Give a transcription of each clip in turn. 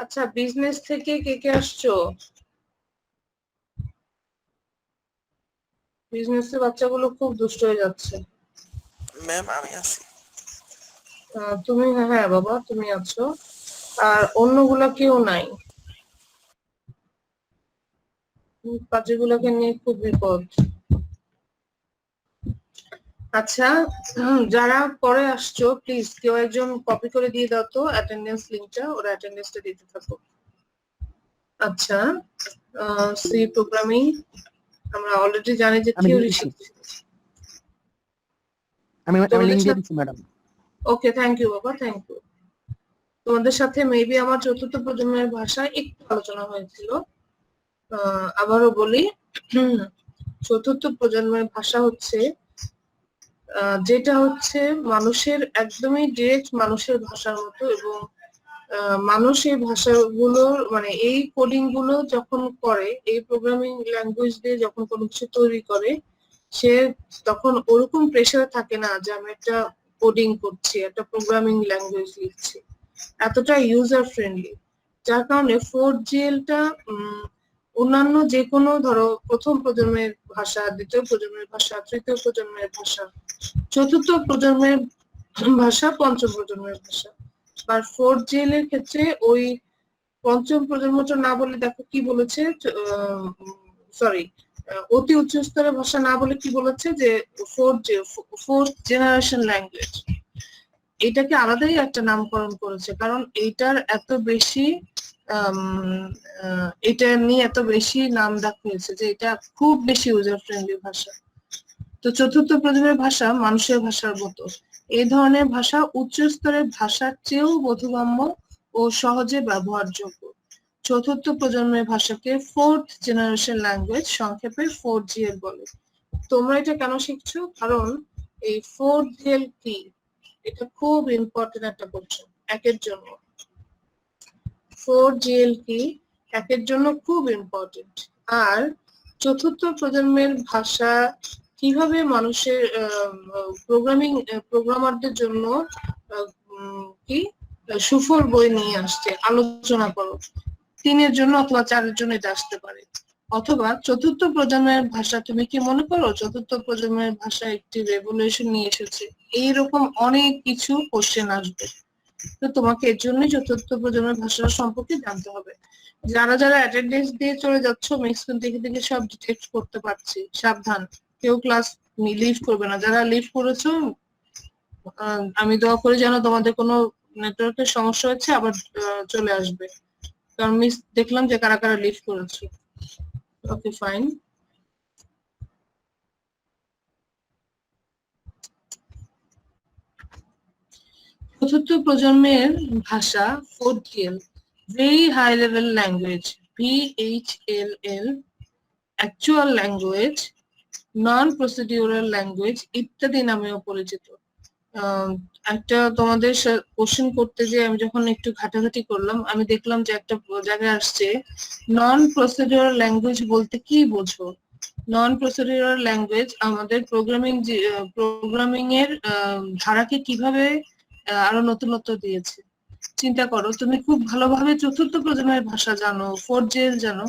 আচ্ছা, বিজনেস থেকে কে কে আসছো? বিজনেসের বাচ্চাগুলো খুব দুষ্ট হয়ে যাচ্ছে। ম্যাম আমি আছি। তুমি? হ্যাঁ বাবা, তুমি আছো। আর অন্যগুলা কেউ নাই। বাচ্চাগুলোকে নিয়ে খুব বিপদ। আচ্ছা, যারা পরে আসছো প্লিজ কেউ একজন কপি করে দিয়ে দাও তো অ্যাটেন্ডেন্স লিংকটা, ওরা অ্যাটেন্ডেন্সটা দিতে থাকো। আচ্ছা, সি প্রোগ্রামিং আমরা অলরেডি জানি যে আমি থিওরি দিয়ে দিচ্ছি। শিখছি। আমি তোমাদের লিংক দিয়ে সাথে দিচ্ছি ম্যাডাম। ওকে, থ্যাংক ইউ বাবা, থ্যাংক ইউ। তোমাদের সাথে মেবি আমার চতুর্থ প্রজন্মের ভাষায় একটু আলোচনা হয়েছিল। আবারও বলি, চতুর্থ প্রজন্মের ভাষা হচ্ছে যেটা হচ্ছে মানুষের একদমই ডিরেক্ট মানুষের ভাষার মতো, এবং মানুষ এই ভাষাগুলোর মানে এই কোডিং গুলো যখন করে, এই প্রোগ্রামিং ল্যাঙ্গুয়েজ দিয়ে যখন কোনো কিছু তৈরি করে, সে তখন ওরকম প্রেসার থাকে না যে আমি একটা কোডিং করছি, একটা প্রোগ্রামিং ল্যাঙ্গুয়েজ লিখছি। এতটা ইউজার ফ্রেন্ডলি, যার কারণে 4GL টা অন্যান্য যে কোনো ধরো প্রথম প্রজন্মের ভাষা, দ্বিতীয় প্রজন্মের ভাষা, তৃতীয় প্রজন্মের ভাষা, চতুর্থ প্রজন্মের ভাষা, পঞ্চম প্রজন্মের ভাষা, আর 4GL এর ক্ষেত্রে ওই পঞ্চম প্রজন্মটা না বলে দেখো কি বলেছে, সরি, অতি উচ্চ স্তরের ভাষা না বলে কি বলেছে যে ফোর্থ জেনারেশন ল্যাঙ্গুয়েজ। এটাকে আলাদাই একটা নামকরণ করেছে, কারণ এইটার এত বেশি এটা নিয়ে এত বেশি নাম দেখিয়েছে যে এটা খুব বেশি ইউজার ফ্রেন্ডলি ভাষা। তো চতুর্থ প্রজন্মের ভাষা মানুষের ভাষার মতো। এই ধরনের ভাষা উচ্চ স্তরের ভাষার চেয়েও বোধগম্য ও সহজে ব্যবহারযোগ্য। চতুর্থ প্রজন্মের ভাষাকে ফোর্থ জেনারেশন ল্যাঙ্গুয়েজ, সংক্ষেপে 4GL বলে। তোমরা এটা কেন শিখছো? কারণ এই 4GL কি, এটা খুব ইম্পর্টেন্ট একটা কোশ্চেন একের জন্য। 4GL কি একের জন্য খুব ইম্পর্টেন্ট। আর চতুর্থ প্রজন্মের ভাষা কিভাবে মানুষের প্রোগ্রামারদের জন্য কি সুফল বই নিয়ে আসছে, আলোচনা করো। 3-এর জন্য অথবা 4-এর জন্য এটা আসতে পারে। অথবা চতুর্থ প্রজন্মের ভাষা, তুমি কি মনে করো চতুর্থ প্রজন্মের ভাষা একটি রেভলিউশন নিয়ে এসেছে? এইরকম অনেক কিছু কোশ্চেন আসবে। তো তোমাকে এর জন্যই চতুর্থ প্রজন্মের ভাষা সম্পর্কে জানতে হবে। যারা যারা অ্যাটেন্ডেন্স দিয়ে চলে যাচ্ছ, আমি স্ক্রিন থেকে থেকে সব ডিটেক্ট করতে পারছি। সাবধান, কেউ ক্লাস লিভ করবে না। যারা লিভ করেছো, আমি দোয়া করি যেন তোমাদের কোনো নেটওয়ার্কের সমস্যা হচ্ছে আবার চলে আসবে, কারণ মিস দেখলাম যে কারা কারা লিভ করেছো। Okay, fine. চতুর্থ প্রজন্মের ভাষা 4GL, very high level language, VHLL, actual language, non procedural language ইত্যাদি নামেও পরিচিত। একটা তোমাদের কোশ্চেন করতে যে আমি যখন একটু ঘাটাঘাটি করলাম, আমি দেখলাম যে একটা জায়গায় আসছে নন প্রসিডিউরাল ল্যাঙ্গুয়েজ বলতে কি বোঝো। নন প্রসিডিউরাল ল্যাঙ্গুয়েজ আমাদের প্রোগ্রামিং এর ধারাকে কিভাবে আরো নতুনত্ব দিয়েছে। চিন্তা করো, তুমি খুব ভালোভাবে চতুর্থ প্রজন্মের ভাষা জানো, 4GL জানো,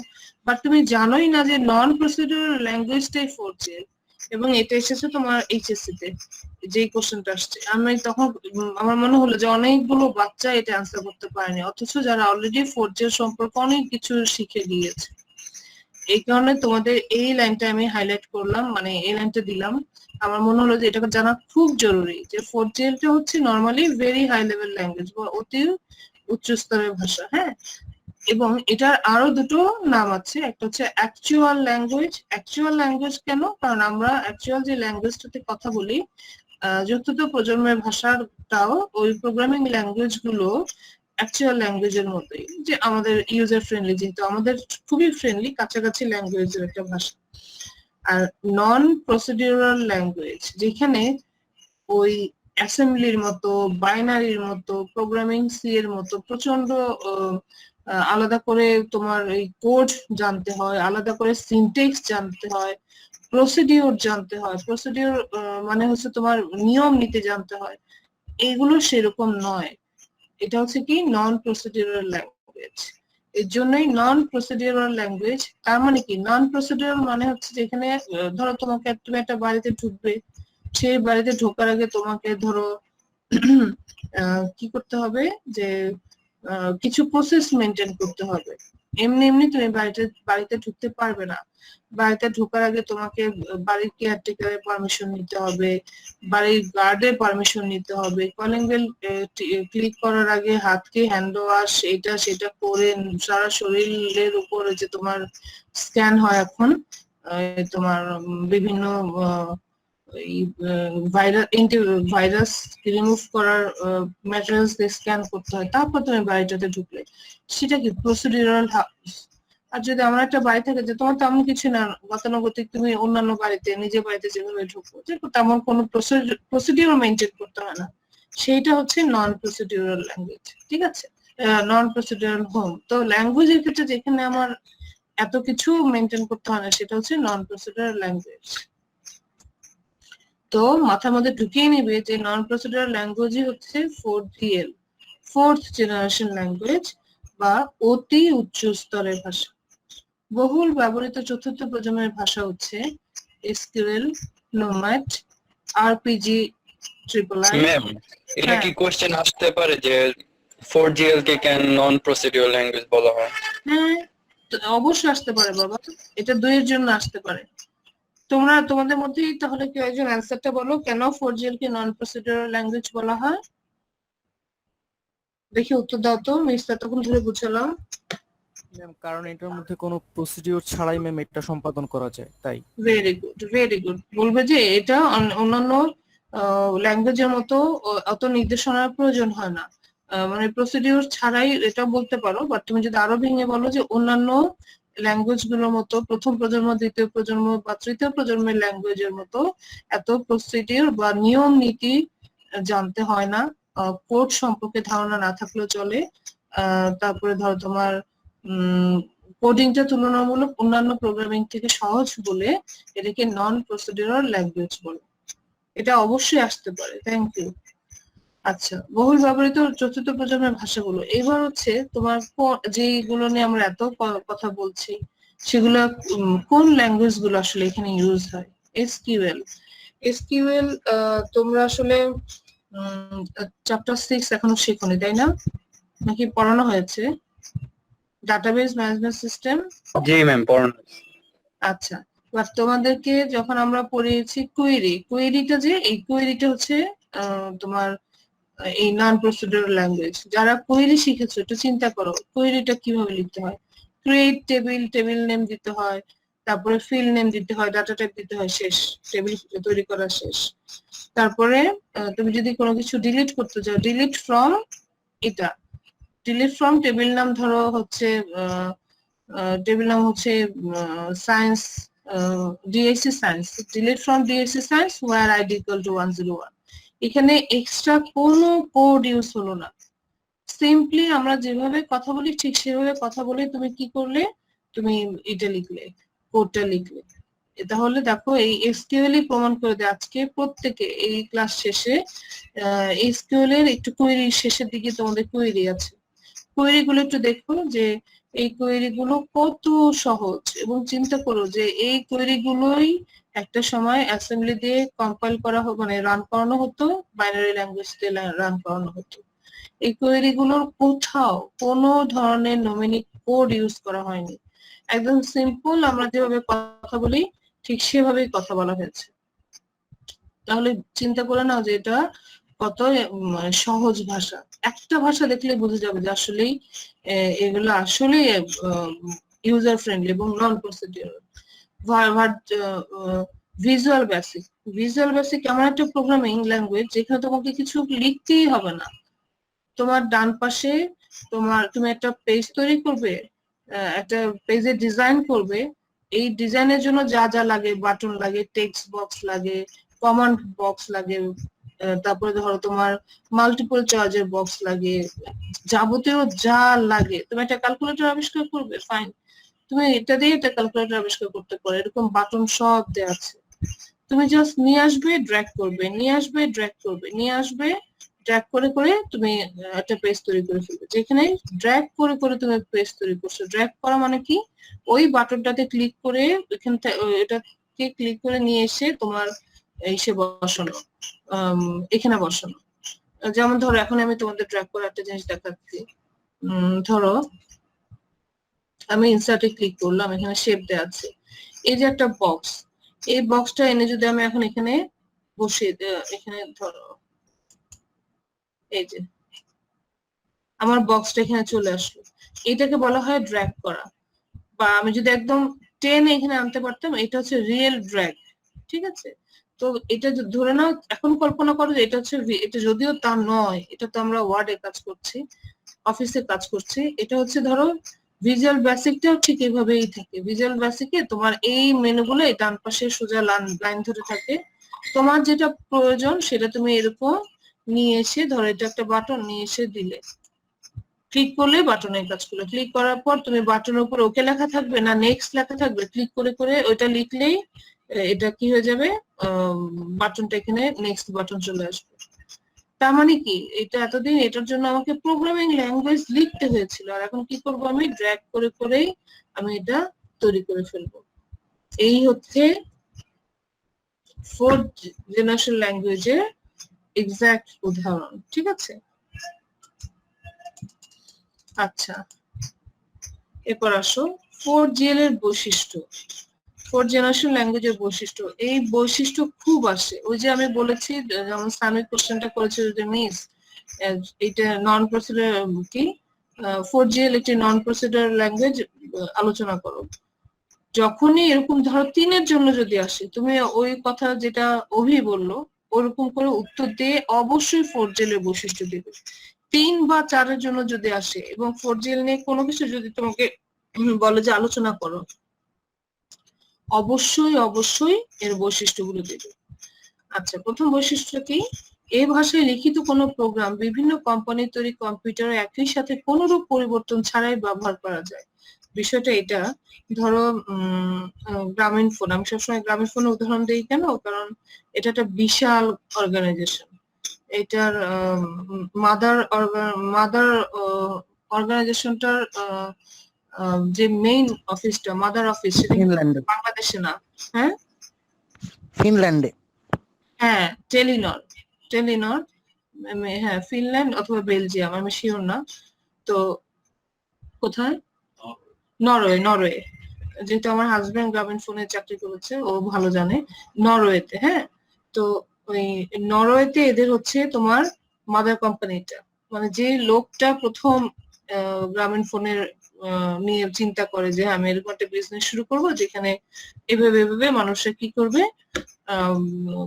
বাট তুমি জানোই না যে নন প্রসিডিউরাল ল্যাঙ্গুয়েজটাই 4GL, এবং এটা এসেছে তোমার এইচএসসি তে যে কোশ্চেনটা আসছে। আমি তখন আমার মনে হলো যে অনেকগুলো বাচ্চা এটা আনসার করতে পারেনি, অথচ যারা অলরেডি 4GL সম্পর্কে অনেক কিছু শিখে গিয়েছে। এই কারণে তোমাদের এই লাইনটা আমি হাইলাইট করলাম, মানে এই লাইনটা দিলাম। আমার মনে হলো যে এটাকে জানা খুব জরুরি যে 4GL টা হচ্ছে normally very high level language বা অতি উচ্চ স্তরের ভাষা। হ্যাঁ, এবং এটার আরো দুটো নাম আছে, একটা হচ্ছে অ্যাকচুয়াল ল্যাঙ্গুয়েজ। অ্যাকচুয়াল ল্যাঙ্গুয়েজ কেন? কারণ আমরা অ্যাকচুয়াল যে ল্যাঙ্গুয়েজটাতে কথা বলি, চতুর্থ প্রজন্মের ভাষাটাও ওই প্রোগ্রামিং ল্যাঙ্গুয়েজ গুলো অ্যাকচুয়াল ল্যাঙ্গুয়েজের মতোই, যে আমাদের ইউজার ফ্রেন্ডলি, যেহেতু আমাদের খুবই ফ্রেন্ডলি কাছাকাছি ল্যাঙ্গুয়েজের একটা ভাষা। আর নন প্রসিডিউরাল ল্যাঙ্গুয়েজ যেখানে ওই অ্যাসেম্বলির মতো, বাইনারির মতো, প্রোগ্রামিং সি এর মতো প্রচন্ড আলাদা করে তোমার এই কোড জানতে হয়, আলাদা করে সিনটেক্স জানতে হয়, প্রসিডিউর জানতে হয়। প্রসিডিউর মানে হচ্ছে তোমার নিয়ম নীতি জানতে হয়। এগুলো সেরকম নয়, এটা হচ্ছে কি নন প্রসিডিউরাল ল্যাঙ্গুয়েজ। ল্যাঙ্গুয়েজ। এর জন্যই নন প্রসিডিউরাল ল্যাঙ্গুয়েজ। তার মানে কি, নন প্রসিডিউরাল মানে হচ্ছে যেখানে ধরো তুমি একটা বাড়িতে ঢুকবে, সেই বাড়িতে ঢোকার আগে তোমাকে ধরো কি করতে হবে, যে কিছু প্রসেস মেনটেন করতে হবে। এমনি এমনি তুমি বাড়িতে ঢুকতে পারবে না। বাড়িতে ঢোকার আগে তোমাকে বাড়ির কেয়ারটেকারের পারমিশন নিতে হবে, বাড়ির গার্ডের পারমিশন নিতে হবে, কলিং বেল ক্লিক করার আগে হাতকে হ্যান্ড ওয়াশ এটা সেটা করে সারা শরীরের উপরে যে তোমার স্ক্যান হয় এখন, তোমার বিভিন্ন ভাইরাস রিমুভ করার ম্যাটেরিয়ালস দিয়ে স্ক্যান করতে হয়, তারপর তুমি বাড়িটাতে ঢুকলে সেটা কি প্রসিডিউরাল হাউস। আর যদি আমার একটা বাড়ি থাকে যে তোমার তেমন কিছু না, গতানুগতিক তুমি অন্যান্য বাড়িতে নিজের বাড়িতে যেভাবে ঢুকবো, যে তেমন কোনো প্রসিডিউর মেনটেন করতে হয় না, সেইটা হচ্ছে নন প্রসিডিউরাল ল্যাঙ্গুয়েজ। ঠিক আছে, নন প্রসিডিউরাল হোম। তো ল্যাঙ্গুয়েজের ক্ষেত্রে যেখানে আমার এত কিছু মেনটেন করতে হয় না, সেটা হচ্ছে নন প্রসিডিউরাল ল্যাঙ্গুয়েজ। তো মাথার মধ্যে ঢুকিয়ে নিবে যে নন প্রসিডিউরাল ল্যাঙ্গুয়েজই হচ্ছে ফোর্থ জেনারেশন ল্যাঙ্গুয়েজ বা অতি উচ্চ স্তরের ভাষা। বহুল ব্যবহৃত চতুর্থ প্রজন্মের ভাষা হচ্ছে SQL, nomad, RPG, triple I. Ma'am, এটা কি কোশ্চেন আসতে পারে যে 4GL কে কেন নন প্রসিডিউরাল ল্যাঙ্গুয়েজ বলা হয়? হ্যাঁ, অবশ্যই আসতে পারে বাবা, এটা দুইয়ের জন্য আসতে পারে। তোমাদের মধ্যেই তাহলে কেউ একজন অ্যান্সারটা বলো, কেন 4GL কে নন প্রসিডিউরাল ল্যাঙ্গুয়েজ বলা হয়? দেখি উত্তর দাও তো, মিস্টার তখন ধরে বুঝালাম। ম্যাম, কারণ এটার মধ্যে কোনো প্রসিডিউর ছাড়াই ম্যাম এটা সম্পাদন করা যায়, তাই। Very good, very good. বলবে যে এটা অন্যান্য ল্যাঙ্গুয়েজের মতো অত নির্দেশনার প্রয়োজন হয় না, মানে প্রসিডিউর ছাড়াই এটা বলতে পারো। বাট তুমি যদি আরো ভেঙে বলো যে অন্যান্য ল্যাঙ্গুয়েজ গুলোর মতো, প্রথম প্রজন্ম, দ্বিতীয় প্রজন্ম বা তৃতীয় প্রজন্মের ল্যাঙ্গুয়েজের মতো এত প্রসিডিউর বা নিয়ম নীতি জানতে হয় না, কোড সম্পর্কে ধারণা না থাকলেও চলে। তারপরে ধরো তোমার কোডিংটা তুলনামূলক অন্যান্য প্রোগ্রামিং থেকে সহজ বলে এটাকে নন প্রসিডিউরাল ল্যাঙ্গুয়েজ বলে। এটা অবশ্যই আসতে পারে। Thank you. আচ্ছা, বহুল ব্যবহৃত চতুর্থ প্রজন্মের ভাষাগুলো। এবার হচ্ছে তোমার যেগুলো নিয়ে আমরা এত কথা বলছি, সেগুলো কোন ল্যাঙ্গুয়েজ গুলো আসলে এখানে ইউজ হয়? এসকিউএল তোমরা আসলে চ্যাপ্টার 6 এখনো শেখোনি, তাই না? নাকি পড়ানো হয়েছে? Database management system. জি ম্যাম, পড়ানো। আচ্ছা, এবার তোমাদেরকে যখন আমরা পড়িয়েছি কোয়েরিটা, যে এই কোয়েরিটা হচ্ছে তোমার এই নন প্রসিডিউরাল ল্যাঙ্গুয়েজ। যারা কোয়েরি শিখেছো একটু চিন্তা করো কোয়েরিটা কিভাবে লিখতে হয়। ক্রিয়েট টেবিল নেম দিতে হয়, তারপরে ফিল্ড নেম দিতে হয়, ডাটা টাইপ দিতে হয়, শেষ, টেবিল তৈরি করা শেষ। তারপরে তুমি যদি কোনো কিছু ডিলিট করতে চাও, ডিলিট ফ্রম টেবিল নাম, ধরো হচ্ছে টেবিল নাম হচ্ছে science, DSC science, delete from DSC science where ID equal to 101। এখানে এক্সট্রা কোনো কোড ইউজ হলো না, সিম্পলি আমরা যেভাবে কথা বলি ঠিক সেভাবে কথা বলে তুমি কি করলে, তুমি এটা লিখলে, কোডটা লিখলে। তাহলে দেখো এই এসকিউএল প্রমাণ করে দেয় আজকে প্রত্যেকে এই ক্লাস শেষে। এসকিউএল এর একটু কোয়েরি শেষের দিকে তোমাদের কোয়েরি আছে, কোয়েরি গুলো একটু দেখো যে এই কোয়েরি গুলো কত সহজ। এবং চিন্তা করো যে এই কোয়েরি গুলোই একটা সময় অ্যাসেম্বলি দিয়ে কম্পাইল করা মানে রান করানো হতো, বাইনারি ল্যাঙ্গুয়েজ দিয়ে রান করানো হতো। এই কোয়েরি গুলোর কোথাও কোনো ধরনের নমিনিক কোড ইউজ করা হয়নি, একদম সিম্পল আমরা যেভাবে কথা বলি ঠিক সেভাবেই কথা বলা হয়েছে। তাহলে চিন্তা করে নাও যে এটা কত সহজ ভাষা। একটা ভাষা দেখলে বুঝে যাবে যে আসলেই এগুলো আসলে ইউজার ফ্রেন্ডলি এবং নন প্রসিডিউরাল। ভিজুয়াল বেসিক এমন একটা প্রোগ্রামিং ল্যাঙ্গুয়েজ যেখানে তোমাকে কিছু লিখতেই হবে না। তোমার ডান পাশে তুমি একটা পেজ তৈরি করবে, একটা পেজের ডিজাইন করবে, এই ডিজাইনের জন্য যা যা লাগে, বাটন লাগে, টেক্সট বক্স লাগে, কমান্ড বক্স লাগে, তারপরে ধরো তোমার মাল্টিপল চয়েসের বক্স লাগে, যাবতীয় যা লাগে। তুমি একটা ক্যালকুলেটর আবিষ্কার করবে, ফাইন, তুমি এটা দিয়ে একটা ক্যালকুলেটর আবিষ্কার করতে পারো, এরকম বাটন সব দেওয়া আছে। তুমি জাস্ট নিয়ে আসবে, ড্র্যাগ করবে, নিয়ে আসবে, ড্র্যাগ করবে, নিয়ে আসবে, ড্র্যাগ করে করে তুমি একটা পেজ তৈরি করে ফেলবে। যেখানে ড্র্যাগ করে করে তুমি পেজ তৈরি করছো, ড্র্যাগ করা মানে কি, ওই বাটনটাতে ক্লিক করে এখান থেকে এটাকে ক্লিক করে নিয়ে এসে তোমার এসে বসানো, এখানে বসানো। যেমন ধরো এখন আমি তোমাদের ড্র্যাগ করে একটা জিনিস দেখাচ্ছি। ধরো আমি ইনসার্টে ক্লিক করলাম, এখানে শেপ দেওয়া আছে, এই যে একটা বক্স, এই বক্সটা এনে যদি আমি এখন এখানে বসিয়ে এখানে ধরো এই যে আমার বক্সটা এখানে চলে আসলো, এটাকে বলা হয় ড্র্যাগ করা। বা আমি যদি একদম টেনে এখানে আনতে পারতাম, এটা হচ্ছে রিয়েল ড্র্যাগ। ঠিক আছে, তো এটা ধরে নাও, এখন কল্পনা করো যে এটা হচ্ছে এটা যদিও তা নয়, এটা তো আমরা ওয়ার্ডে কাজ করছি, অফিসে কাজ করছি, এটা হচ্ছে ধরো ভিজুয়াল বেসিকটাও ঠিক এভাবেই থাকে। ভিজুয়াল বেসিকে তোমার এই মেনুগুলো এই ডান পাশে সোজা লাইন ধরে থাকে, তোমার যেটা প্রয়োজন সেটা তুমি এরকম নিয়ে এসে, ধরো এটা একটা বাটন নিয়ে এসে দিলে, ক্লিক করলে বাটনের কাজ করলো, ক্লিক করার পর তুমি বাটনের উপর ওকে লেখা থাকবে না নেক্সট লেখা থাকবে, ক্লিক করে করে ওইটা লিখলেই এটা কি হয়ে যাবে, বাটনটা এখানে নেক্সট বাটন চলে আসবে। তার মানে কি, এটা এতদিন এটার জন্য আমাকে প্রোগ্রামিং ল্যাঙ্গুয়েজ লিখতে হয়েছিল, আর এখন কি করবো, আমি ড্র্যাগ করে করেই আমি এটা তৈরি করে ফেলবো। এই হচ্ছে ফোর্থ জেনারেশন ল্যাঙ্গুয়েজের এক্সাক্ট উদাহরণ। ঠিক আছে, আচ্ছা এরপর আসো 4GL এর বৈশিষ্ট্য, ফোর্থ জেনারেশন ল্যাঙ্গুয়েজের বৈশিষ্ট্য। এই বৈশিষ্ট্য খুব আসে, ওই যে আমি বলেছি যেমন সামিক কোশ্চেনটা করেছে যদি মিস, এটা নন প্রসিডার কি 4GL একটি নন প্রসিডার ল্যাঙ্গুয়েজ আলোচনা করো। যখনই এরকম ধরো 3-এর জন্য যদি আসে, তুমি ওই কথা যেটা অভি বললো ওরকম করে উত্তর দিয়ে অবশ্যই 4GL এর বৈশিষ্ট্য দিবে। 3 বা 4-এর জন্য যদি আসে এবং 4GL নিয়ে কোনো কিছু যদি তোমাকে বলে যে আলোচনা করো, অবশ্যই অবশ্যই এর বৈশিষ্ট্যগুলো দেবে। আচ্ছা, প্রথম বৈশিষ্ট্য কি, এই ভাষায় লিখিত কোনো প্রোগ্রাম বিভিন্ন কোম্পানির তৈরি কম্পিউটারে একই সাথে কোনরূপ পরিবর্তন ছাড়াই ব্যবহার করা যায়। বিষয়টা এটা, ধরো গ্রামীণ ফোন, আমি সবসময় গ্রামীণ ফোনের উদাহরণ দিই কেন, কারণ এটা একটা বিশাল অর্গানাইজেশন। এটার মাদার অর্গানাইজেশনটার যে মেইন অফিসটা, মাদার অফিস, সেটা কিন্তু ফিনল্যান্ডে। বাংলাদেশে না। হ্যাঁ ফিনল্যান্ডে। হ্যাঁ, টেলিনর, টেলিনর, হ্যাঁ ফিনল্যান্ড অথবা বেলজিয়াম, আমি শিওর না। তো কোথায়, নরওয়ে, নরওয়ে, যেহেতু আমার হাজবেন্ড গ্রামীণ ফোনে চাকরি করেছে, ও ভালো জানে, নরওয়েতে। হ্যাঁ, তো ওই নরওয়েতে এদের হচ্ছে তোমার মাদার কোম্পানিটা, মানে যে লোকটা প্রথম গ্রামীণ ফোনের নিয়ে চিন্তা করে যে আমি এরকম একটা বিজনেস শুরু করবো যেখানে এভাবে এভাবে মানুষরা কি করবে,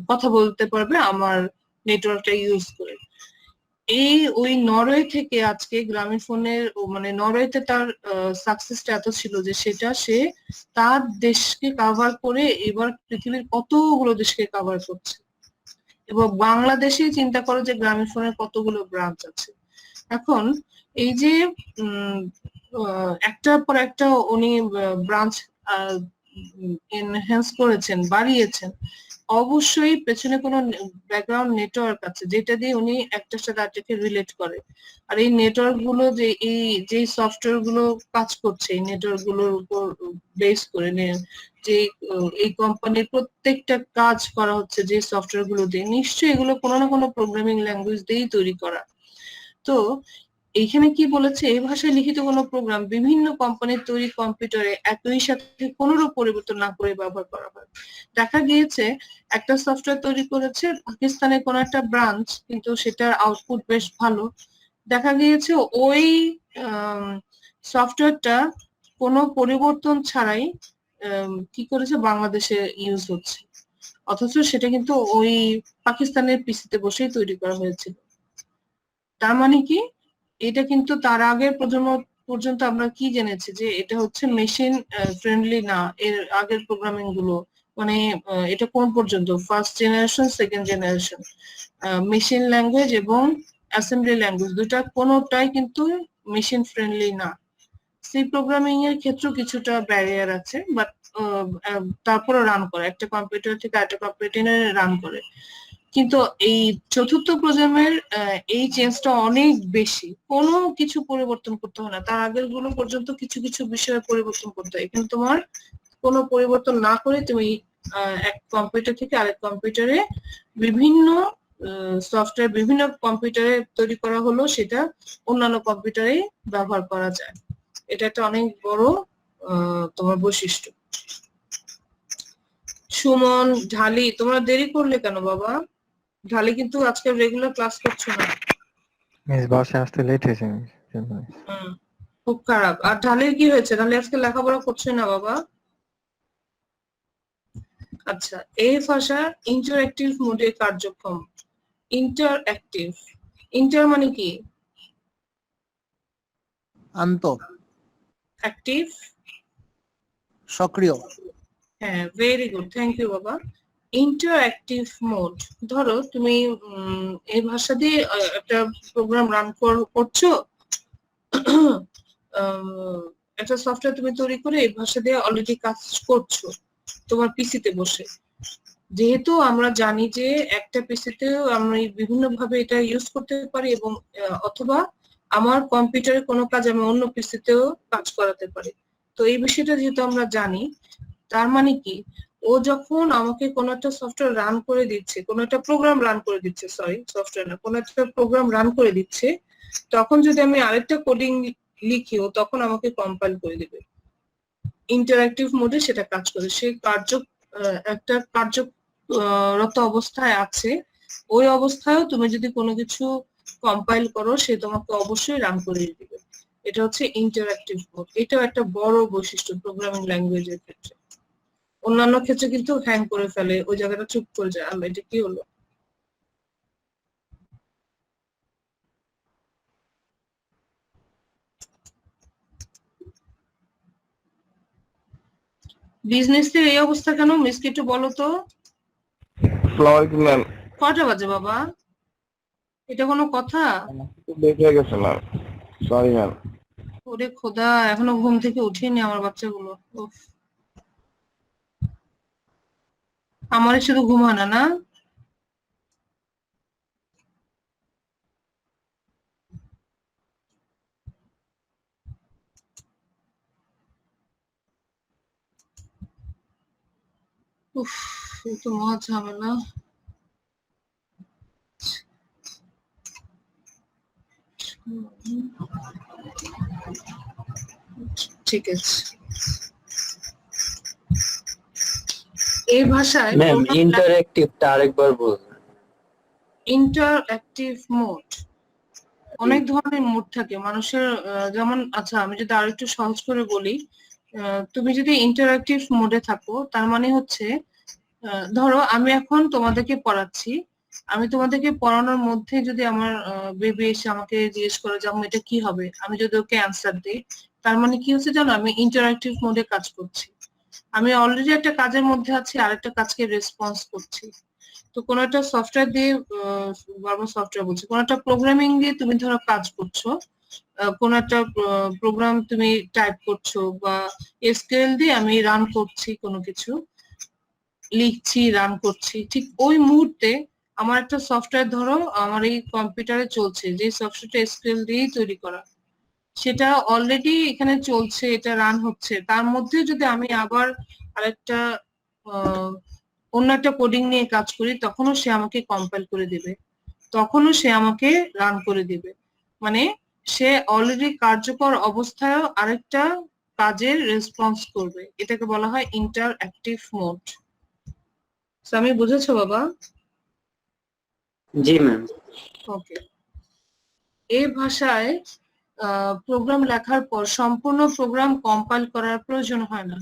কথা বলতে পারবে আমার নেটওয়ার্কটা ইউজ করে। এই ওই নরওয়ে থেকে আজকে গ্রামীণ ফোনের মানে নরওয়েতে তার সাকসেসটা এত ছিল যে সেটা সে তার দেশকে কাভার করে এবার পৃথিবীর কতগুলো দেশকে কাভার করছে। এবং বাংলাদেশে চিন্তা করো যে গ্রামীণ ফোনের কতগুলো ব্রাঞ্চ আছে। এখন এই যে একটার পর একটা উনি ব্রাঞ্চ এনহ্যান্স করেছেন, বাড়িয়েছেন, অবশ্যই পেছনে কোনো ব্যাকগ্রাউন্ড নেটওয়ার্ক আছে যেটা দিয়ে উনি একটার সাথে আরেকটাকে রিলেট করে। আর এই নেটওয়ার্ক গুলো যে যে সফটওয়্যার গুলো কাজ করছে এই নেটওয়ার্ক গুলোর উপর বেস করে যে এই কোম্পানির প্রত্যেকটা কাজ করা হচ্ছে যে সফটওয়্যার গুলো দিয়ে, নিশ্চয়ই এগুলো কোনো না কোনো প্রোগ্রামিং ল্যাঙ্গুয়েজ দিয়েই তৈরি করা। তো এইখানে কি বলেছে, এই ভাষায় লিখিত কোনো প্রোগ্রাম বিভিন্ন কোম্পানির তৈরি কম্পিউটারে একই সাথে কোনোরূপ পরিবর্তন না করে ব্যবহার করা হয়। দেখা গিয়েছে একটা সফটওয়্যার তৈরি করেছে পাকিস্তানের কোনো একটা ব্রাঞ্চ, কিন্তু সেটার আউটপুট বেশ ভালো। দেখা গিয়েছে ওই সফটওয়্যারটা কোনো পরিবর্তন ছাড়াই কি করেছে বাংলাদেশে ইউজ হচ্ছে, অথচ সেটা কিন্তু ওই পাকিস্তানের পিসিতে বসেই তৈরি করা হয়েছিল। তার মানে কি, এটা কিন্তু তার আগের প্রজন্ম পর্যন্ত আমরা কি জেনেছি যে এটা হচ্ছে মেশিন ফ্রেন্ডলি না। এর আগের প্রোগ্রামিং গুলো মানে এটা কোন পর্যন্ত, first generation, second generation, machine language এবং অ্যাসেম্বলি ল্যাঙ্গুয়েজ, দুটা কোনোটাই কিন্তু মেশিন ফ্রেন্ডলি না। সি প্রোগ্রামিং এর ক্ষেত্রে কিছুটা ব্যারিয়ার আছে, বাট তারপরে রান করে একটা কম্পিউটার থেকে আরেকটা কম্পিউটারে রান করে। কিন্তু এই চতুর্থ প্রজন্মের এই চেঞ্জটা অনেক বেশি, কোনো কিছু পরিবর্তন করতে হয় না, তার আগের গুলো পর্যন্ত কিছু কিছু বিষয়ে পরিবর্তন করতে হয়। এখানে তোমার কোনো পরিবর্তন না করে তুমি এক কম্পিউটার থেকে আরেক কম্পিউটারে বিভিন্ন সফটওয়্যার বিভিন্ন কম্পিউটারে তৈরি করা হলো, সেটা অন্যান্য কম্পিউটারে ব্যবহার করা যায়। এটা একটা অনেক বড় তোমার বৈশিষ্ট্য। সুমন, ঢালি, তোমরা দেরি করলে কেন বাবা? ঢালি কিন্তু আজকে রেগুলার ক্লাস করছো না। মিস বাসে আসতে লেট হয়েছে মিস। খুব খারাপ। আর ঢালির কি হয়েছে? ঢালি আজকে লেখাপড়া করছে না বাবা? আচ্ছা, এই ভাষা ইন্টারঅ্যাক্টিভ মোডে কার্যক্রম। ইন্টারঅ্যাক্টিভ, ইন্টার মানে কি? আন্তঃ, অ্যাক্টিভ, সক্রিয়। হ্যাঁ, ভেরি গুড, থ্যাংক ইউ বাবা। ইন্টারঅ্যাক্টিভ মোড, ধরো তুমি এই ভাষা দিয়ে একটা প্রোগ্রাম রান করছো, একটা সফটওয়্যার তুমি তৈরি করে এই ভাষা দিয়ে অলরেডি কাজ করছো তোমার পিসিতে বসে। যেহেতু আমরা জানি যে একটা পিসিতে আমরা বিভিন্ন ভাবে এটা ইউজ করতে পারি, এবং অথবা আমার কম্পিউটারে কোনো কাজ আমি অন্য পিসিতেও কাজ করাতে পারি। তো এই বিষয়টা যেহেতু আমরা জানি, তার মানে কি, ও যখন আমাকে কোনো একটা সফটওয়্যার রান করে দিচ্ছে, কোনো একটা প্রোগ্রাম রান করে দিচ্ছে, সরি সফটওয়্যার না, কোনো একটা প্রোগ্রাম রান করে দিচ্ছে, তখন যদি আমি আরেকটা কোডিং লিখিও তখন আমাকে কম্পাইল করে দিবে। ইন্টারঅ্যাক্টিভ মোডে সেটা কাজ করে, সে একটা কার্যরত অবস্থায় আছে, ওই অবস্থায়ও তুমি যদি কোনো কিছু কম্পাইল করো সে তোমাকে অবশ্যই রান করে দিবে। এটা হচ্ছে ইন্টারঅ্যাক্টিভ মোড। এটাও একটা বড় বৈশিষ্ট্য প্রোগ্রামিং ল্যাঙ্গুয়েজের ক্ষেত্রে। অন্যান্য ক্ষেত্রে কিন্তু হ্যাং করে ফেলে, ওই জায়গাটা চুপ করে যায়, আল্লাহ এটা কি হলো। বিজনেসের এই অবস্থা কেন? মিসকে একটু বলো তো। আসসালামু আলাইকুম ম্যাম। কয়টা বাজে বাবা? এটা কোনো কথা? লেট হয়ে গেছে ম্যাম, সরি ম্যাম। ওরে খোদা, এখনো ঘুম থেকে উঠিনি আমার বাচ্চাগুলো। উফ, আমারে শুধু ঘুম হয় না, না? উফ, এই তো মহা ঝামেলা। ঠিক আছে, এই ভাষায় ম্যাম ইন্টারঅ্যাক্টিভটা আরেকবার বলুন। ইন্টারঅ্যাক্টিভ মোড, অনেক ধরনের মোড থাকে মানুষের, যেমন, আচ্ছা আমি যদি আরেকটু সহজ করে বলি, তুমি যদি ইন্টারঅ্যাক্টিভ মোডে থাকো তার মানে হচ্ছে, ধরো আমি এখন তোমাদেরকে পড়াচ্ছি, আমি তোমাদেরকে পড়ানোর মধ্যে যদি আমার বেবি এসে আমাকে জিজ্ঞেস করে যে এটা কি হবে, আমি যদি ওকে অ্যান্সার দিই, তার মানে কি হচ্ছে জানো, আমি ইন্টারঅ্যাক্টিভ মোডে কাজ করছি। আমি অলরেডি একটা কাজের মধ্যে আছি, আরেকটা কাজকে রেসপন্স করছি। তো কোনো একটা সফটওয়্যার দিয়ে, বারবার সফটওয়্যার বলছি, কোনো একটা প্রোগ্রামিং দিয়ে তুমি ধরো কাজ করছো, কোন একটা প্রোগ্রাম তুমি টাইপ করছো, বা এসকিউএল দিয়ে আমি রান করছি, কোনো কিছু লিখছি, রান করছি, ঠিক ওই মুহূর্তে আমার একটা সফটওয়্যার ধরো আমার এই কম্পিউটারে চলছে, যে সফটওয়্যারটা এসকিউএল দিয়েই তৈরি করা, সেটা অলরেডি এখানে চলছে, এটা রান হচ্ছে, তার মধ্যে যদি আমি আবার আরেকটা অন্য একটা কোডিং নিয়ে কাজ করি, তখনও সে আমাকে কম্পাইল করে দিবে, তখনও সে আমাকে রান করে দিবে। মানে সে অলরেডি কার্যকর অবস্থায় আরেকটা কাজের রেসপন্স করবে, এটাকে বলা হয় ইন্টারঅ্যাক্টিভ মোড। আমি বুঝেছো বাবা? জি ম্যাম। ওকে, এই ভাষায় প্রোগ্রাম লেখার পর সম্পূর্ণ প্রোগ্রাম কম্পাইল করার প্রয়োজন হয় না,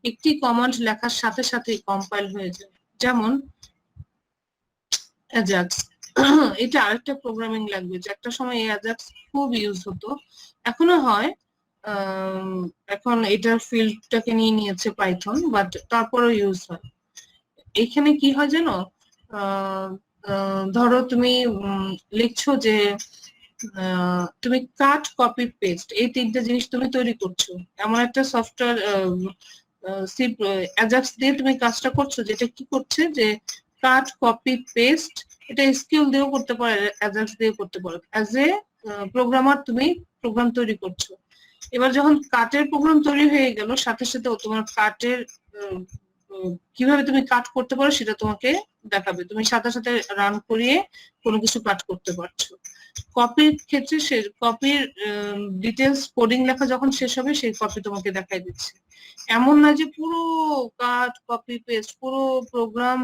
একটি কমান্ড লেখার সাথে সাথে কম্পাইল হয়ে যায়। যেমন অ্যাজাক্স, এটা আরেকটা প্রোগ্রামিং ল্যাঙ্গুয়েজ, একটা সময় অ্যাজাক্স খুব ইউজ হতো, এখনো হয়, এখন এটার ফিল্ডটাকে নিয়ে নিয়েছে পাইথন, বাট তারপরেও ইউজ হয়। এখানে কি হয় জানো, ধরো তুমি লিখছো যে তুমি কাট, কপি, পেস্ট, এই তিনটা জিনিস তুমি তৈরি করছো, এমন একটা সফটওয়্যার অ্যাজাক্স দিয়ে তুমি কাজটা করছো, যেটা কি করছে যে কাট, কপি, পেস্ট এটা এসকিউএল দিয়েও করতে পারো, অ্যাজাক্স দিয়েও করতে পারো। অ্যাজ এ প্রোগ্রামার তুমি প্রোগ্রাম তৈরি করছো, এবার যখন কাটের প্রোগ্রাম তৈরি হয়ে গেল, সাথে সাথে তোমার কাটের কিভাবে তুমি কাট করতে পারো সেটা তোমাকে দেখাবে। তুমি সাথে সাথে রান করিয়ে কোনো কিছু কাট করতে পারছো। কপির ক্ষেত্রে সে কপির ডিটেলস কোডিং লেখা যখন শেষ হবে সেই কপি তোমাকে দেখাই দিচ্ছে। এমন না যে পুরো কাট কপি পেস্ট পুরো প্রোগ্রাম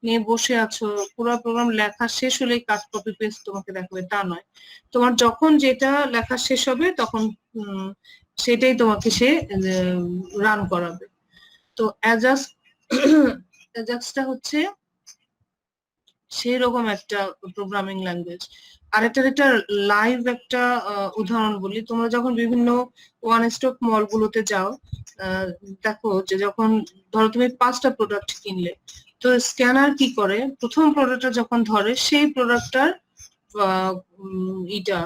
নিয়ে বসে আছো, পুরো প্রোগ্রাম লেখা শেষ হলে কাট কপি পেস্ট তোমাকে দেখাবে, তা নয়। তোমার যখন যেটা লেখা শেষ হবে তখন সেটাই তোমাকে সে রান করাবে। তো অ্যাজাক্সটা হচ্ছে সেই রকম একটা প্রোগ্রামিং ল্যাঙ্গুয়েজ। আর একটা লাইভ একটা উদাহরণ বলি। তোমরা যখন বিভিন্ন ওয়ান স্টপ মল গুলোতে যাও, দেখো যে যখন ধরো তুমি 5টা প্রোডাক্ট কিনলে, তো স্ক্যানার কি করে, প্রথম প্রোডাক্টটা যখন ধরে সেই প্রোডাক্টটার ইটা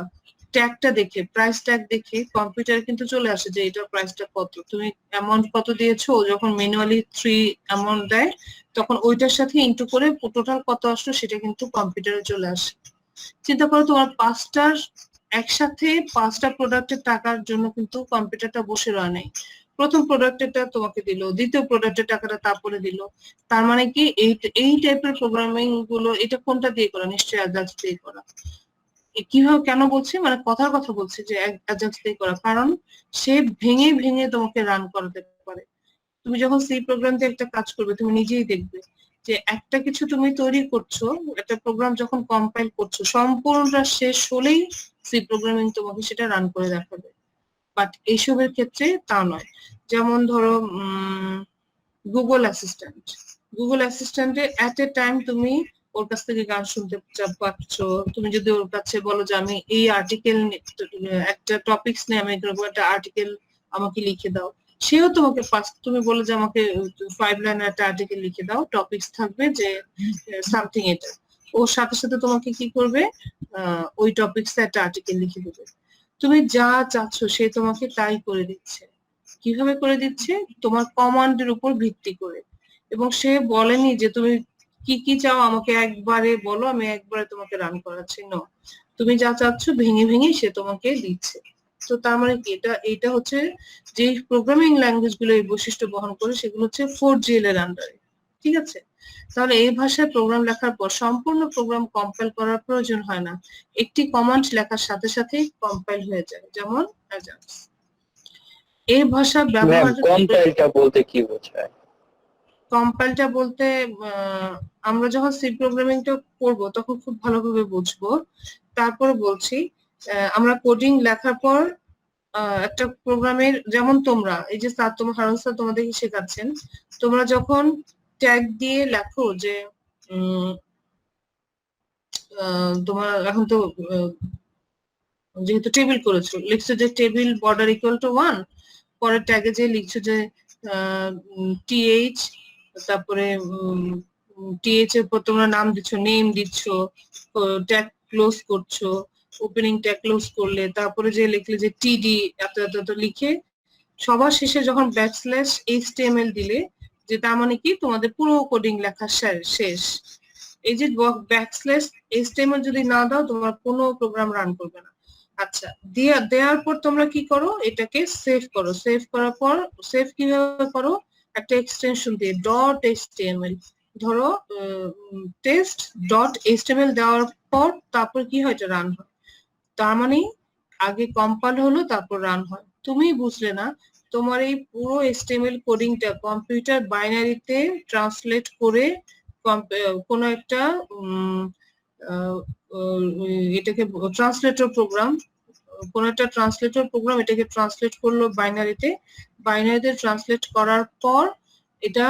ট্যাগটা দেখে, প্রাইস ট্যাগ দেখে কম্পিউটারে কিন্তু চলে আসে যে এটার প্রাইসটা কত, তুমি অ্যামাউন্ট কত দিয়েছো। যখন ম্যানুয়ালি 3 অ্যামাউন্ট দেয় তখন ওইটার সাথে ইন্টু করে টোটাল কত আসলো সেটা কিন্তু কম্পিউটারে চলে আসে। চিন্তা করো তোমার একসাথে 5টা প্রোডাক্টের টাকার জন্য কিন্তু কম্পিউটারটা বসে রয় নাই। প্রথম প্রোডাক্টেরটা তোমাকে দিল, দ্বিতীয় প্রোডাক্টের টাকাটা তারপরে দিল। তার মানে কি এই টাইপের প্রোগ্রামিং গুলো এটা কোনটা দিয়ে করা? নিশ্চয়ই অ্যাজাক্স দিয়ে করা। কিভাবে কেন বলছি, মানে কথার কথা বলছি যে অ্যাজাক্স দিয়ে করা, কারণ সে ভেঙে ভেঙে তোমাকে রান করাতে পারে। তুমি যখন সি প্রোগ্রাম দিয়ে একটা কাজ করবে তুমি নিজেই দেখবে যে একটা কিছু তুমি তৈরি করছো, একটা প্রোগ্রাম যখন কম্পাইল করছো সম্পূর্ণটা শেষ হলেই সি প্রোগ্রামিং তোমাকে সেটা রান করে দেখাবে। বাট এইসবের ক্ষেত্রে তা নয়। যেমন ধরো গুগল অ্যাসিস্ট্যান্টে এট এ টাইম তুমি ওর কাছ থেকে গান শুনতে পাচ্ছ। তুমি যদি ওর কাছে বলো যে আমি এই আর্টিকেল একটা টপিকস নিয়ে আমি একটা আর্টিকেল আমাকে লিখে দাও, সেও তোমাকে তুমি বলো যে আমাকে 5 লাইনের একটা আর্টিকেল লিখে দাও, টপিকস থাকবে যে সামথিং এটা, ওর সাথে সাথে তোমাকে কি করবে, ওই টপিকস একটা আর্টিকেল লিখে দেবে। তুমি যা চাচ্ছ সে তোমাকে তাই করে দিচ্ছে। কিভাবে করে দিচ্ছে? তোমার কমান্ডের উপর ভিত্তি করে। এবং সে বলেনি যে তুমি কি কি চাও আমাকে একবারে বলো, আমি একবারে তোমাকে রান করাচ্ছি। না, তুমি যা চাচ্ছ ভেঙে ভেঙে সে তোমাকে দিচ্ছে। তো তার মানে কি, এটা হচ্ছে যে প্রোগ্রামিং ল্যাঙ্গুয়েজ গুলো এই বৈশিষ্ট্য বহন করে সেগুলো হচ্ছে 4GL এর আন্ডারে। ঠিক আছে, তাহলে এই ভাষায় প্রোগ্রাম লেখার পর সম্পূর্ণ প্রোগ্রাম কম্পাইল করার প্রয়োজন হয় না, একটি কমান্ড লেখার সাথে সাথেই কম্পাইল হয়ে যায়, যেমন অ্যাজাক্স। এই ভাষা ম্যাম ব্যবহার কম্পাইলটা বলতে কি বোঝায়? কম্পাইলটা বলতে আমরা যখন সি প্রোগ্রামিংটা করব তখন খুব ভালোভাবে বুঝবো, তারপরে বলছি। আমরা কোডিং লেখার পর একটা প্রোগ্রামের, যেমন তোমরা এই যে স্যার তোমার হারুন স্যার তোমাদেরকে শেখাচ্ছেন, তোমরা যখন ট্যাগ দিয়ে লেখো যে তোমার এখন তো যেহেতু টেবিল করেছো, লিখছো যে টেবিল বর্ডার ইকুয়াল টু 1, পরে ট্যাগে যে লিখছো যে টিএইচ, তারপরে টিএইচ এর পর তোমরা নাম দিচ্ছ, নেম দিচ্ছ, ট্যাগ ক্লোজ করছো, ওপেনিং ট্যাগ ক্লোজ করলে তারপরে যে লিখলে যে টিডি এত এত এত লিখে সবার শেষে যখন ব্যাকস্ল্যাশ এইচটিএমএল দিলে, যে তার মানে কি তোমাদের পুরো কোডিং লেখা শেষ। এই যে ব্যাকস্ল্যাশ এইচটিএমএল যদি না দাও তোমার কোনো প্রোগ্রাম রান করবে না। আচ্ছা, দেওয়ার পর তোমরা কি করো, এটাকে সেভ করো। সেভ করার পর সেভ কিভাবে করো, একটা এক্সটেনশন দিয়ে .html, ধরো test.html দেওয়ার পর তারপর কি হয়, এটা রান হয়। তার মানে আগে কম্পাইল হলো তারপর রান হয়। তুমি বুঝলে না, তোমার এই পুরো HTML কোডিংটা কম্পিউটার বাইনারিতে ট্রান্সলেট করে কোনো একটা এটাকে ট্রান্সলেটর প্রোগ্রাম, কোন একটা ট্রান্সলেটর প্রোগ্রাম এটাকে ট্রান্সলেট করলো বাইনারিতে ট্রান্সলেট করার পর এটা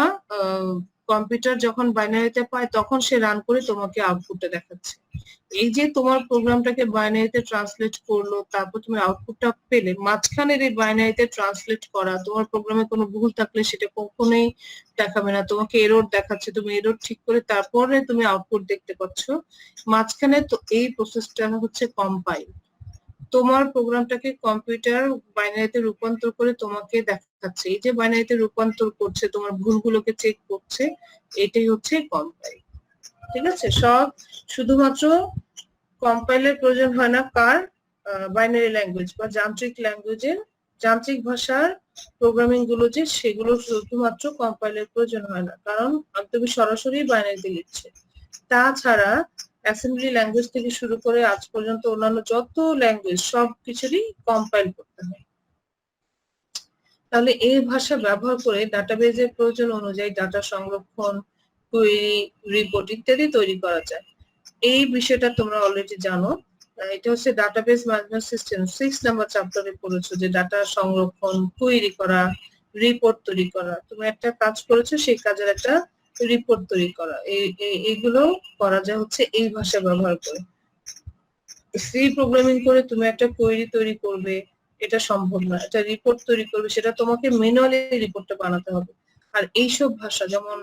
কম্পিউটার যখন বাইনারিতে পায় তখন সে রান করে তোমাকে আউটপুটটা দেখাচ্ছে। এই যে তোমার প্রোগ্রামটাকে বাইনারিতে ট্রান্সলেট করলো, তারপর তুমি আউটপুটটা পেলে, মাঝখানের এই বাইনারিতে ট্রান্সলেট করা তোমার প্রোগ্রামে কোনো ভুল থাকলে সেটা কখনোই দেখাবে না, তোমাকে এরর দেখাচ্ছে, তুমি এরর ঠিক করে তারপরে তুমি আউটপুট দেখতে পাচ্ছ। মাঝখানে তো এই প্রসেসটা হচ্ছে কম্পাইল। তোমার প্রোগ্রামটাকে কম্পিউটার বাইনারিতে রূপান্তর করে তোমাকে দেখাচ্ছে, এই যে বাইনারিতে রূপান্তর করছে তোমার ভুলগুলোকে চেক করছে, এটাই হচ্ছে কম্পাইল। ঠিক আছে, সব শুধুমাত্র কম্পাইলের প্রয়োজন হয় না কার, বাইনারি ল্যাঙ্গুয়েজ বা যান্ত্রিক ল্যাঙ্গুয়েজের, যান্ত্রিক ভাষার প্রোগ্রামিং গুলো যে সেগুলো শুধুমাত্র কম্পাইলের প্রয়োজন হয় না, কারণ তুমি সরাসরি বাইনারিতে লিখছে। তাছাড়া অ্যাসেম্বলি ল্যাঙ্গুয়েজ থেকে শুরু করে আজ পর্যন্ত অন্যান্য যত ল্যাঙ্গুয়েজ সব কিছুরই কম্পাইল করতে হয়। তাহলে এই ভাষা ব্যবহার করে ডাটাবেজের প্রয়োজন অনুযায়ী ডাটা সংরক্ষণ, কোয়েরি, রিপোর্ট ইত্যাদি তৈরি করা যায়। এই বিষয়টা তোমরা অলরেডি জানো। এটা হচ্ছে ডাটাবেজ ম্যানেজমেন্ট সিস্টেম 6 নাম্বার চ্যাপ্টারে পড়েছো যে ডাটা সংরক্ষণ, কোয়েরি করা, রিপোর্ট তৈরি করা। তুমি একটা কাজ করেছো, সেই কাজের একটা রিপোর্ট তৈরি করা, এইগুলো করা যায় হচ্ছে এই ভাষা ব্যবহার করে। সি প্রোগ্রামিং করে তুমি একটা কোয়েরি তৈরি করবে, এটা সম্ভব না। একটা রিপোর্ট তৈরি করবে, সেটা তোমাকে ম্যানুয়ালি রিপোর্টটা বানাতে হবে। আর এইসব ভাষা যেমন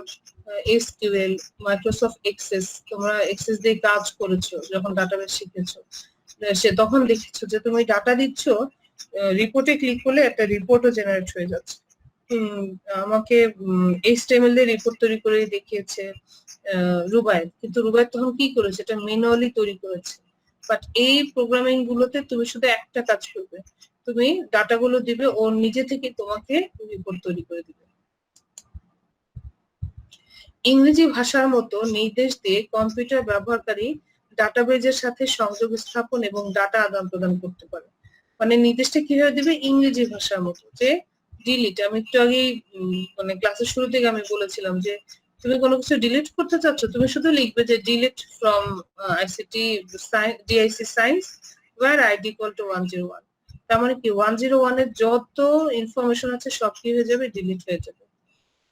এসকিউএল, মাইক্রোসফট এক্সেস, তোমরা এক্সেস দিয়ে কাজ করেছো যখন ডাটাবেস শিখেছো, সে তখন দেখেছো যে তুমি ডাটা দিচ্ছ, রিপোর্টে ক্লিক করলে একটা রিপোর্টও জেনারেট হয়ে যাচ্ছে। আমাকে HTML দিয়ে রিপোর্ট তৈরি করে দেখিয়েছে রুবায়েত, কিন্তু রুবায়েত তখন কি করেছে, এটা ম্যানুয়ালি তৈরি করেছে। বাট এই প্রোগ্রামিং গুলোতে তুমি শুধু একটা কাজ করবে, তুমি ডাটাগুলো দিবে, ও নিজে থেকে তোমাকে রিপোর্ট তৈরি করে দিবে। ইংরেজি ভাষার মতো নির্দেশ দিয়ে কম্পিউটার ব্যবহারকারী ডাটাবেজের সাথে সংযোগ স্থাপন এবং ডাটা আদান প্রদান করতে পারে। মানে নির্দেশটা কিভাবে দিবে, ইংরেজি ভাষার মতো, যে ডিলিট, আমি একটু আগে মানে ক্লাসের শুরু থেকে আমি বলেছিলাম যে তুমি কোনো কিছু ডিলিট করতে চাচ্ছ, তুমি শুধু লিখবে যে delete from ICT DIC science where ID equal to 101। তার মানে কি 101 এর যত ইনফরমেশন আছে সব কি হয়ে যাবে, ডিলিট হয়ে যাবে।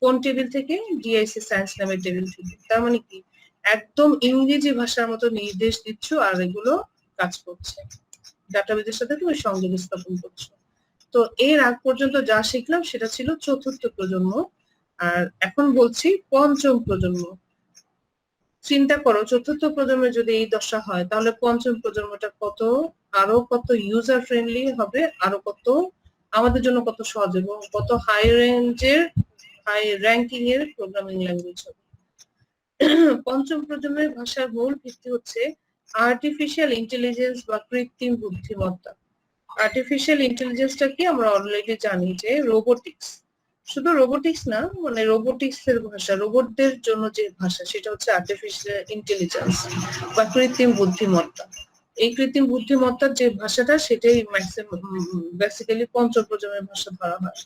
কোন টেবিল থেকে, ডিআইসি সায়েন্স নামের টেবিল থেকে। তার মানে কি একদম ইংরেজি ভাষার মতো নির্দেশ দিচ্ছ আর এগুলো কাজ করছে, ডাটাবেজের সাথে তুমি সংযোগ স্থাপন করছো। তো এর আগ পর্যন্ত যা শিখলাম সেটা ছিল চতুর্থ প্রজন্ম, আর এখন বলছি পঞ্চম প্রজন্ম। চিন্তা করো, চতুর্থ প্রজন্মে যদি এই দশা হয়, তাহলে পঞ্চম প্রজন্মটা কত, আরো কত ইউজার ফ্রেন্ডলি হবে, আরো কত আমাদের জন্য কত সহজ এবং কত হাই রেঞ্জের, হাই র্যাঙ্কিং এর প্রোগ্রামিং ল্যাঙ্গুয়েজ হবে। পঞ্চম প্রজন্মের ভাষার মূল ভিত্তি হচ্ছে আর্টিফিশিয়াল ইন্টেলিজেন্স বা কৃত্রিম বুদ্ধিমত্তা। আর্টিফিশিয়াল ইন্টেলিজেন্সটা কি আমরা অলরেডি জানি যে রোবোটিক্স, শুধু রোবোটিক্স না, মানে রোবোটিক্স এর ভাষা, রোবটদের জন্য যে ভাষা সেটা হচ্ছে আর্টিফিশিয়াল ইন্টেলিজেন্স বা কৃত্রিম বুদ্ধিমত্তা। এই কৃত্রিম বুদ্ধিমত্তার যে ভাষাটা সেটাই ম্যাক্সিমাম বেসিক্যালি পঞ্চম প্রজন্মের ভাষা ধরা হয়।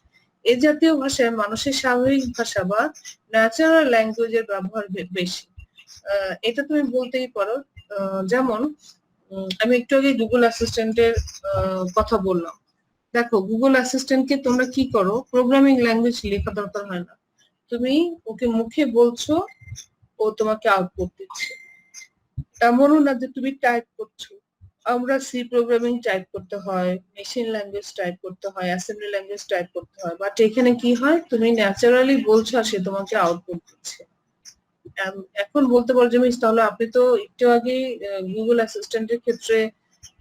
এই জাতীয় ভাষায় মানুষের স্বাভাবিক ভাষা বা ন্যাচারাল ল্যাঙ্গুয়েজের ব্যবহার বেশি। এটা তুমি বলতেই পারো, যেমন আমি একটু আগে গুগল অ্যাসিস্ট্যান্টের কথা বললাম। দেখো গুগল অ্যাসিস্ট্যান্টকে তোমরা কি করো, প্রোগ্রামিং ল্যাঙ্গুয়েজ লেখা দরকার হয় না, তুমি ওকে মুখে বলছো, ও তোমাকে আউটপুট দিচ্ছে। এমনও না যে তুমি টাইপ করছো, আমরা সি প্রোগ্রামিং টাইপ করতে হয়, মেশিন ল্যাঙ্গুয়েজ টাইপ করতে হয়, অ্যাসেম্বলি ল্যাঙ্গুয়েজ টাইপ করতে হয়, বাট এখানে কি হয়, তুমি ন্যাচারালি বলছো আর সে তোমাকে আউটপুট দিচ্ছে। এখন বলতে পারো যে মিস, তাহলে আপনি তো একটু আগে গুগল অ্যাসিস্ট্যান্টের ক্ষেত্রে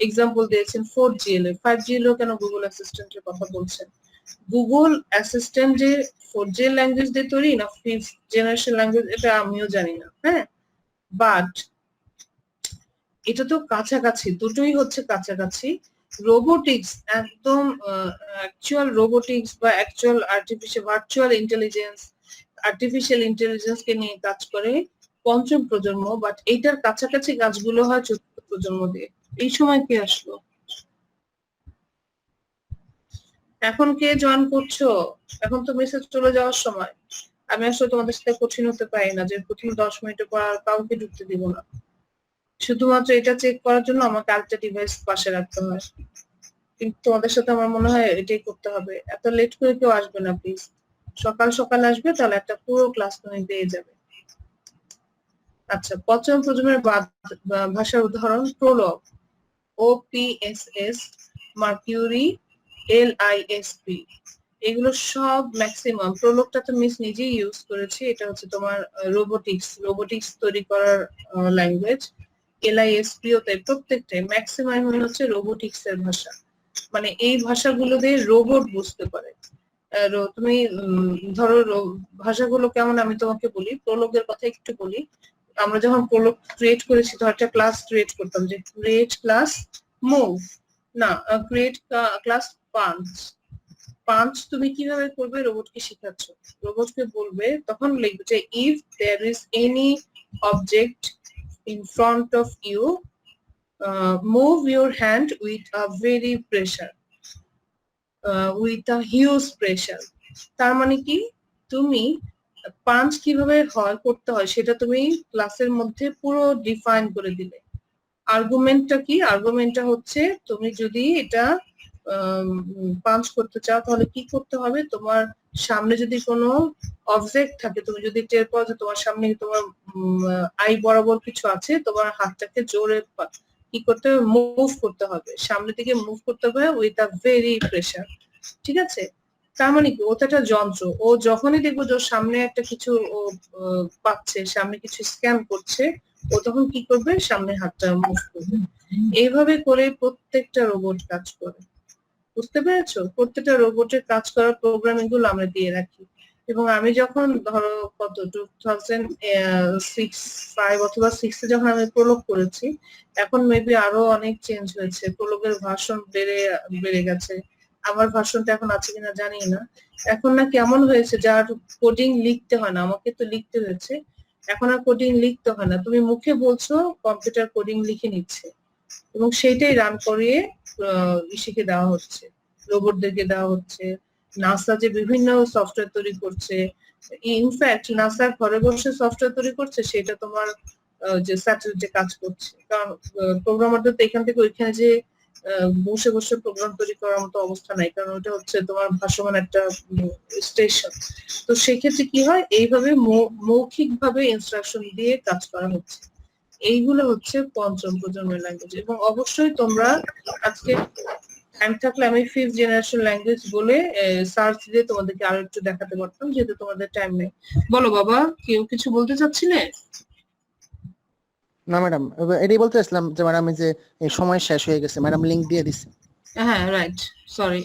এক্সাম্পল দিয়েছেন 4GL এর, 5GL কেন গুগল অ্যাসিস্ট্যান্টের কথা বলছেন? গুগল অ্যাসিস্ট্যান্ট যে 4GL ল্যাঙ্গুয়েজ দিয়ে তৈরি না 5th জেনারেশন ল্যাঙ্গুয়েজ, এটা আমিও জানি না, হ্যাঁ, বাট এটা তো কাছাকাছি, দুটোই হচ্ছে কাছাকাছি। রোবোটিক্স একদম অ্যাকচুয়াল রোবোটিক্স বা actual artificial virtual intelligence, artificial intelligence কে নিয়ে কাজ করে পঞ্চম প্রজন্ম, বাট এইটার কাছাকাছি কাজগুলো হয় চতুর্থ প্রজন্ম দিয়ে। এই সময় কে আসলো, এখন কে জয়েন করছো? এখন তো মেসেজ চলে যাওয়ার সময়। আমি আসলে তোমাদের সাথে কঠিন হতে পারি না যে প্রথম 10 মিনিটের পর আর কাউকে ঢুকতে দিব না, শুধুমাত্র এটা চেক করার জন্য আমাকে আরেকটা ডিভাইস পাশে রাখতে হয়। কিন্তু তোমাদের সাথে আমার মনে হয় এটাই করতে হবে। এত লেট করে কেউ আসবে না প্লিজ, সকাল সকাল আসবে, তাহলে একটা পুরো ক্লাস তুমি পেয়ে যাবে। আচ্ছা, পঞ্চম প্রজন্মের ভাষার উদাহরণ প্রোলগ, OPSS, মার্কিউরি, LISP, এগুলো সব ম্যাক্সিমাম। প্রোলগটা তো মিস নিজেই ইউজ করেছি, এটা হচ্ছে তোমার রোবোটিক্স তৈরি করার ল্যাঙ্গুয়েজ। LISP ও তাই, প্রত্যেকটাই ম্যাক্সিমাম হচ্ছে রোবোটিক্স এর ভাষা, মানে এই ভাষাগুলো দিয়ে রোবট বুঝতে পারে। তুমি ধরো ভাষাগুলো কেমন আমি তোমাকে বলি, প্রোলগের কথা একটু বলি। আমরা যখন প্রোলগ ক্রিয়েট করেছি, ধর একটা ক্লাস ক্রিয়েট করতাম যে ক্রিয়েট ক্লাস মুভ, না ক্রিয়েট ক্লাস পাঞ্চ। পাঞ্চ তুমি কিভাবে করবে, রোবটকে শেখাচ্ছ, রোবটকে বলবে, তখন লিখবে যে if there is any object in front of you, move your hand with a very pressure, with a huge pressure. তার মানে কি, তুমি পাঞ্চ কিভাবে করতে হয় সেটা তুমি ক্লাসের মধ্যে পুরো ডিফাইন করে দিলে। আর্গুমেন্টটা কি, আর্গুমেন্টটা হচ্ছে তুমি যদি এটা পাঞ্চ করতে চাও তাহলে কি করতে হবে, তোমার সামনে যদি কোনো অবজেক্ট থাকে, তুমি যদি টের পাও যে তোমার সামনে তোমার আই বরাবর কিছু আছে, তোমার হাতটাকে জোরে কি করতে হবে, মুভ করতে হবে, সামনের দিকে মুভ করতে হবে উইথ আ ভেরি প্রেশার। ঠিক আছে, তার মানে কি, ওটা একটা যন্ত্র, ও যখনই দেখবো যে ওর সামনে একটা কিছু ও পাচ্ছে, সামনে কিছু স্ক্যান করছে, ও তখন কি করবে, সামনে হাতটা মুভ করবে। এইভাবে করে প্রত্যেকটা রোবট কাজ করে, বুঝতে পেরেছো? প্রত্যেকটা রোবটের কাজ করার প্রোগ্রামিং গুলো আমরা দিয়ে রাখি। এবং আমি যখন ধরো কত 2006-5 অথবা 6 এ যখন আমি প্রোলগ করেছি, এখন মেবি আরো অনেক চেঞ্জ হয়েছে, প্রোলগের ভার্সন বেড়ে গেছে। আমার ভার্সনটা এখন আছে কিনা জানি না। এখন না কেমন হয়েছে, যার কোডিং লিখতে হয় না, আমাকে তো লিখতে হয়েছে, এখন আর কোডিং লিখতে হয় না, তুমি মুখে বলছো, কম্পিউটার কোডিং লিখে নিচ্ছে এবং সেইটাই রান করিয়ে ইসিকে দেওয়া হচ্ছে, রোবটদেরকে দেওয়া হচ্ছে। নাসা যে বিভিন্ন সফটওয়্যার তৈরি করছে, ইনফ্যাক্ট নাসা ঘরে বসে সফটওয়্যার তৈরি করছে, সেটা তোমার যে স্যাটেলাইটে কাজ করছে, কারণ প্রোগ্রামারদের তো এখান থেকে ওইখানে যে বসে বসে প্রোগ্রাম তৈরি করার মতো অবস্থা নাই, কারণ ওটা হচ্ছে তোমার ভাসমান একটা স্টেশন। তো সেক্ষেত্রে কি হয়, এইভাবে মৌখিক ভাবে ইনস্ট্রাকশন দিয়ে কাজ করা হচ্ছে। এইগুলো হচ্ছে পঞ্চম প্রজন্মের ল্যাঙ্গুয়েজ। এবং অবশ্যই তোমরা আজকে টাইম থাকলে আমি 5th জেনারেশন ল্যাঙ্গুয়েজ বলে সার্চ দিয়ে তোমাদেরকে আরো একটু দেখাতে পারতাম, যেহেতু তোমাদের টাইম নেই। বলো বাবা, কেউ কিছু বলতে চাচ্ছিলে? না ম্যাডাম, এটাই বলতে চাইছিলাম যে ম্যাডাম এই যে এই সময় শেষ হয়ে গেছে, ম্যাডাম লিংক দিয়ে দিচ্ছে। হ্যাঁ রাইট, সরি